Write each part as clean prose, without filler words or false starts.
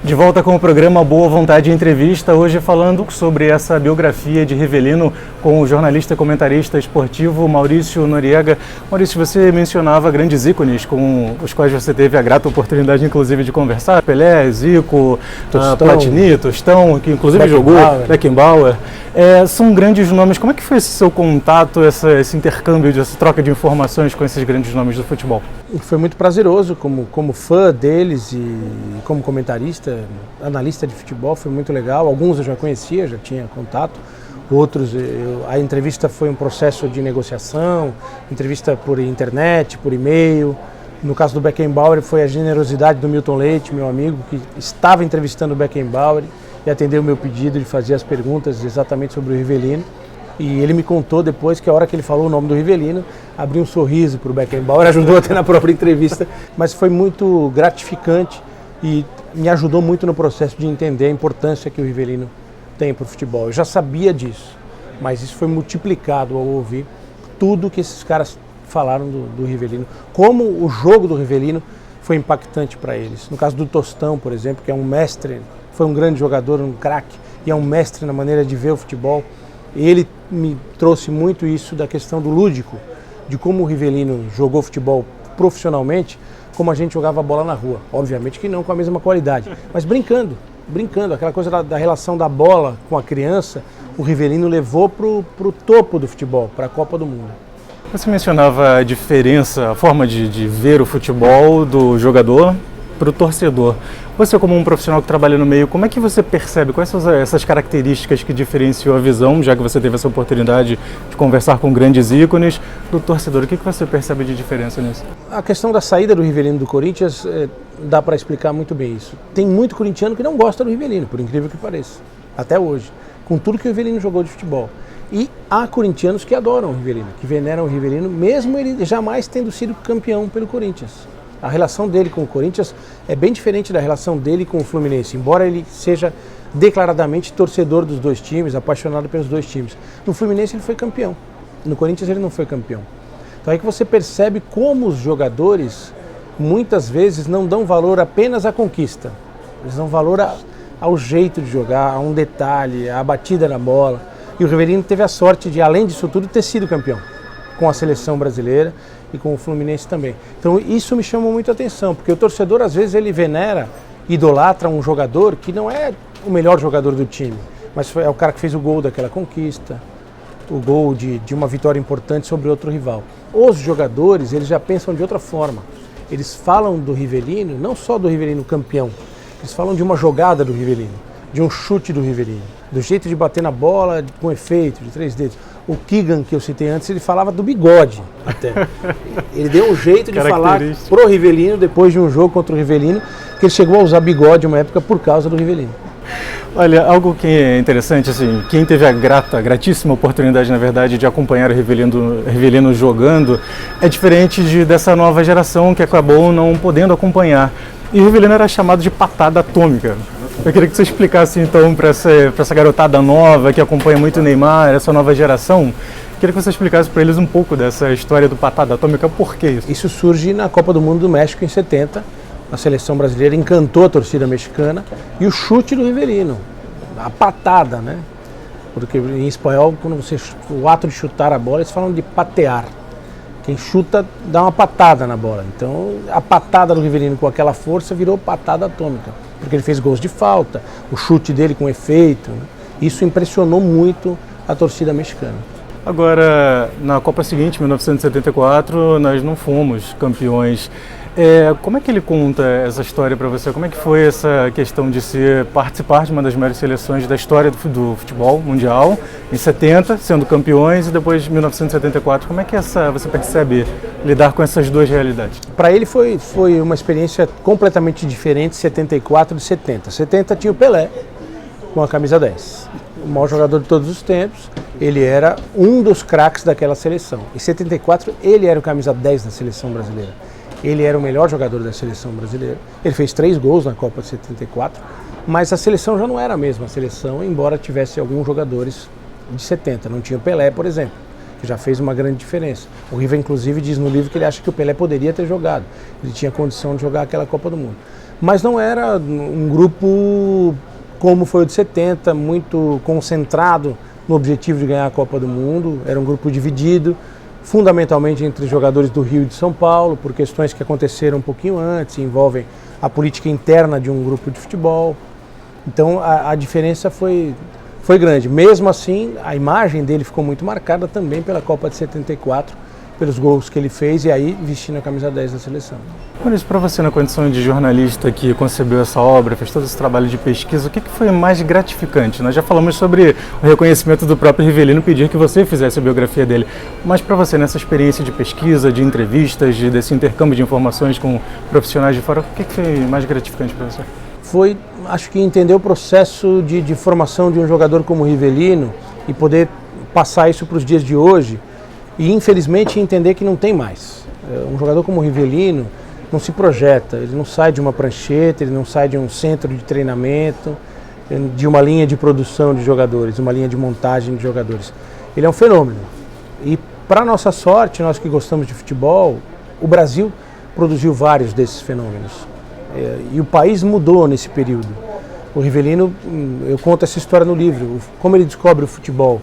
De volta com o programa Boa Vontade Entrevista, hoje falando sobre essa biografia de Rivelino com o jornalista e comentarista esportivo Maurício Noriega. Maurício, você mencionava grandes ícones com os quais você teve a grata oportunidade, inclusive, de conversar. Pelé, Zico, Platini, Tostão, que inclusive jogou, Beckenbauer. São grandes nomes. Como é que foi esse seu contato, esse intercâmbio, essa troca de informações com esses grandes nomes do futebol? Foi muito prazeroso como fã deles e como comentarista, analista de futebol, foi muito legal. Alguns eu já conhecia, já tinha contato. Outros, a entrevista foi um processo de negociação, entrevista por internet, por e-mail. No caso do Beckenbauer, foi a generosidade do Milton Leite, meu amigo, que estava entrevistando o Beckenbauer e atendeu o meu pedido de fazer as perguntas exatamente sobre o Rivelino. E ele me contou depois que a hora que ele falou o nome do Rivelino, abriu um sorriso para o Beckenbauer, ajudou até na própria entrevista, mas foi muito gratificante e me ajudou muito no processo de entender a importância que o Rivelino tem para o futebol. Eu já sabia disso, mas isso foi multiplicado ao ouvir tudo que esses caras falaram do Rivelino, como o jogo do Rivelino foi impactante para eles. No caso do Tostão, por exemplo, que é um mestre, foi um grande jogador, um craque, e é um mestre na maneira de ver o futebol. Ele me trouxe muito isso da questão do lúdico, de como o Rivelino jogou futebol profissionalmente, como a gente jogava bola na rua. Obviamente que não com a mesma qualidade, mas brincando, aquela coisa da relação da bola com a criança, o Rivelino levou para o topo do futebol, para a Copa do Mundo. Você mencionava a diferença, a forma de ver o futebol do jogador para o torcedor. Você, como um profissional que trabalha no meio, como é que você percebe, quais são essas características que diferenciam a visão, já que você teve essa oportunidade de conversar com grandes ícones, do torcedor? O que você percebe de diferença nisso? A questão da saída do Rivelino do Corinthians, dá para explicar muito bem isso. Tem muito corintiano que não gosta do Rivelino, por incrível que pareça, até hoje, com tudo que o Rivelino jogou de futebol. E há corintianos que adoram o Rivelino, que veneram o Rivelino, mesmo ele jamais tendo sido campeão pelo Corinthians. A relação dele com o Corinthians é bem diferente da relação dele com o Fluminense, embora ele seja declaradamente torcedor dos dois times, apaixonado pelos dois times. No Fluminense ele foi campeão, no Corinthians ele não foi campeão. Então aí que você percebe como os jogadores muitas vezes não dão valor apenas à conquista, eles dão valor ao jeito de jogar, a um detalhe, à batida na bola. E o Rivelino teve a sorte de, além disso tudo, ter sido campeão com a seleção brasileira e com o Fluminense também. Então isso me chama muito a atenção, porque o torcedor às vezes ele venera, idolatra um jogador que não é o melhor jogador do time, mas é o cara que fez o gol daquela conquista, o gol de uma vitória importante sobre outro rival. Os jogadores, eles já pensam de outra forma. Eles falam do Rivelino, não só do Rivelino campeão, eles falam de uma jogada do Rivelino, de um chute do Rivelino, do jeito de bater na bola com efeito, de 3 dedos. O Keegan, que eu citei antes, ele falava do bigode até. Ele deu um jeito de falar pro Rivelino, depois de um jogo contra o Rivelino, que ele chegou a usar bigode uma época por causa do Rivelino. Olha, algo que é interessante, assim, quem teve a gratíssima oportunidade, na verdade, de acompanhar o Rivelino jogando, é diferente dessa nova geração que acabou não podendo acompanhar. E o Rivelino era chamado de patada atômica. Eu queria que você explicasse, então, para essa garotada nova que acompanha muito o Neymar, essa nova geração, queria que você explicasse para eles um pouco dessa história do patada atômica, por que isso? Isso surge na Copa do Mundo do México em 70, a seleção brasileira encantou a torcida mexicana e o chute do Rivelino, a patada, né? Porque em espanhol, o ato de chutar a bola, eles falam de patear. Quem chuta dá uma patada na bola. Então a patada do Rivelino com aquela força virou patada atômica, porque ele fez gols de falta, o chute dele com efeito, né? Isso impressionou muito a torcida mexicana. Agora, na Copa seguinte, 1974, nós não fomos campeões. Como é que ele conta essa história para você? Como é que foi essa questão de participar de uma das maiores seleções da história do futebol mundial, em 70, sendo campeões, e depois de 1974? Como é que você percebe lidar com essas duas realidades? Para ele foi uma experiência completamente diferente, 74 de 70. 70 tinha o Pelé, com a camisa 10. O maior jogador de todos os tempos, ele era um dos craques daquela seleção. Em 74, ele era o camisa 10 da seleção brasileira. Ele era o melhor jogador da seleção brasileira. Ele fez 3 gols na Copa de 74, mas a seleção já não era a mesma seleção, embora tivesse alguns jogadores de 70. Não tinha o Pelé, por exemplo, que já fez uma grande diferença. O Riva, inclusive, diz no livro que ele acha que o Pelé poderia ter jogado. Ele tinha condição de jogar aquela Copa do Mundo. mas não era um grupo como foi o de 70, muito concentrado no objetivo de ganhar a Copa do Mundo. Era um grupo dividido, fundamentalmente entre jogadores do Rio e de São Paulo, por questões que aconteceram um pouquinho antes, envolvem a política interna de um grupo de futebol. Então a diferença foi grande. Mesmo assim, a imagem dele ficou muito marcada também pela Copa de 74, pelos gols que ele fez e aí vestindo a camisa 10 da seleção. Maurício, para você, na condição de jornalista que concebeu essa obra, fez todo esse trabalho de pesquisa, o que foi mais gratificante? Nós já falamos sobre o reconhecimento do próprio Rivelino pedir que você fizesse a biografia dele, mas para você, nessa experiência de pesquisa, de entrevistas, desse intercâmbio de informações com profissionais de fora, o que foi mais gratificante para você? Foi, acho que entender o processo de formação de um jogador como o Rivelino e poder passar isso para os dias de hoje e infelizmente entender que não tem mais. Um jogador como o Rivelino não se projeta, ele não sai de uma prancheta, ele não sai de um centro de treinamento, de uma linha de produção de jogadores, uma linha de montagem de jogadores. Ele é um fenômeno. E para nossa sorte, nós que gostamos de futebol, o Brasil produziu vários desses fenômenos. E o país mudou nesse período. O Rivelino, eu conto essa história no livro, como ele descobre o futebol.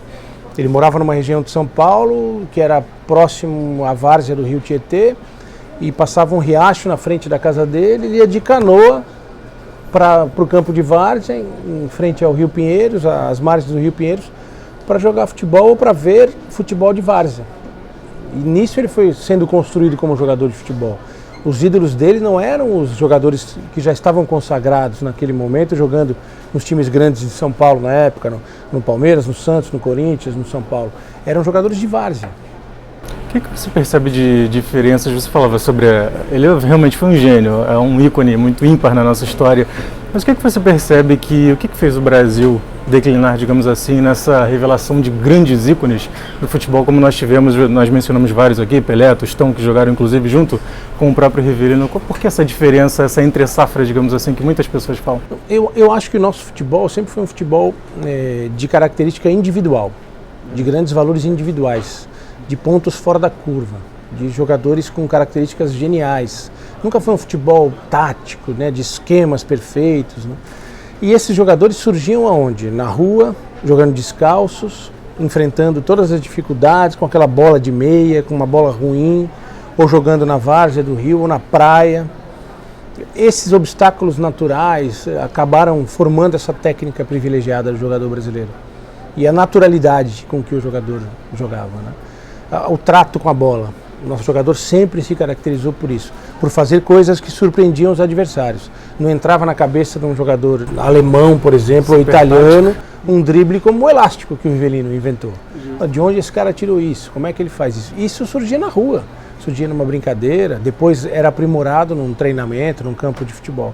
Ele morava numa região de São Paulo, que era próximo à várzea do Rio Tietê, e passava um riacho na frente da casa dele, ele ia de canoa para o campo de várzea, em frente ao Rio Pinheiros, às margens do Rio Pinheiros, para jogar futebol ou para ver futebol de várzea. E nisso ele foi sendo construído como jogador de futebol. Os ídolos dele não eram os jogadores que já estavam consagrados naquele momento, jogando nos times grandes de São Paulo na época, no Palmeiras, no Santos, no Corinthians, no São Paulo. Eram jogadores de várzea. O que você percebe de diferenças? Você falava sobre... Ele realmente foi um gênio, é um ícone muito ímpar na nossa história. Mas o que você percebe o que fez o Brasil declinar, digamos assim, nessa revelação de grandes ícones do futebol, como nós tivemos, nós mencionamos vários aqui, Pelé, Tostão, que jogaram inclusive junto com o próprio Rivelino. Por que essa diferença, essa entre-safra, digamos assim, que muitas pessoas falam? Eu acho que o nosso futebol sempre foi um futebol de característica individual, de grandes valores individuais, de pontos fora da curva, de jogadores com características geniais. Nunca foi um futebol tático, né, de esquemas perfeitos, né? E esses jogadores surgiam aonde? Na rua, jogando descalços, enfrentando todas as dificuldades, com aquela bola de meia, com uma bola ruim, ou jogando na várzea do rio, ou na praia. Esses obstáculos naturais acabaram formando essa técnica privilegiada do jogador brasileiro. E a naturalidade com que o jogador jogava, né? O trato com a bola. O nosso jogador sempre se caracterizou por isso, por fazer coisas que surpreendiam os adversários. Não entrava na cabeça de um jogador alemão, por exemplo, ou italiano, um drible como o elástico que o Rivelino inventou. De onde esse cara tirou isso? Como é que ele faz isso? Isso surgia na rua, surgia numa brincadeira, depois era aprimorado num treinamento, num campo de futebol.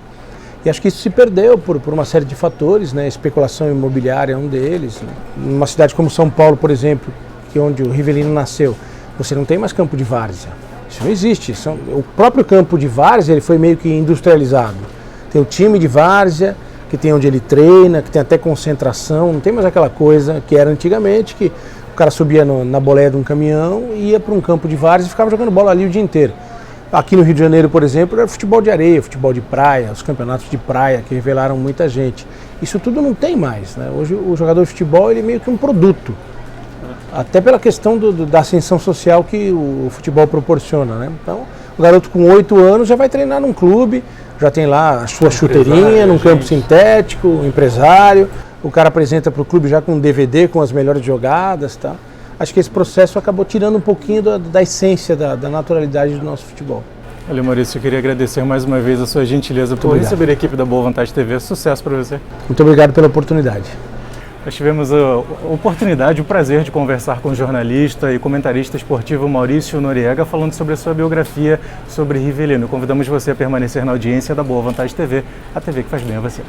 E acho que isso se perdeu por uma série de fatores, né? Especulação imobiliária é um deles. Numa cidade como São Paulo, por exemplo, que é onde o Rivelino nasceu, você não tem mais campo de várzea. Isso não existe. O próprio campo de várzea ele foi meio que industrializado. Tem o time de várzea, que tem onde ele treina, que tem até concentração. Não tem mais aquela coisa que era antigamente, que o cara subia na boleia de um caminhão, ia para um campo de várzea e ficava jogando bola ali o dia inteiro. Aqui no Rio de Janeiro, por exemplo, era futebol de areia, futebol de praia, os campeonatos de praia que revelaram muita gente. Isso tudo não tem mais, né? Hoje o jogador de futebol ele é meio que um produto. Até pela questão da ascensão social que o futebol proporciona, né? Então, o garoto com 8 anos já vai treinar num clube, já tem lá a sua chuteirinha, num campo sintético, um empresário, o cara apresenta para o clube já com um DVD com as melhores jogadas, tá? Acho que esse processo acabou tirando um pouquinho da essência, da naturalidade do nosso futebol. Olha, Maurício, eu queria agradecer mais uma vez a sua gentileza por receber a equipe da Boa Vontade TV. Sucesso para você. Muito obrigado pela oportunidade. Nós tivemos a oportunidade, o prazer de conversar com o jornalista e comentarista esportivo Maurício Noriega, falando sobre a sua biografia sobre Rivelino. Convidamos você a permanecer na audiência da Boa Vontade TV, a TV que faz bem a você.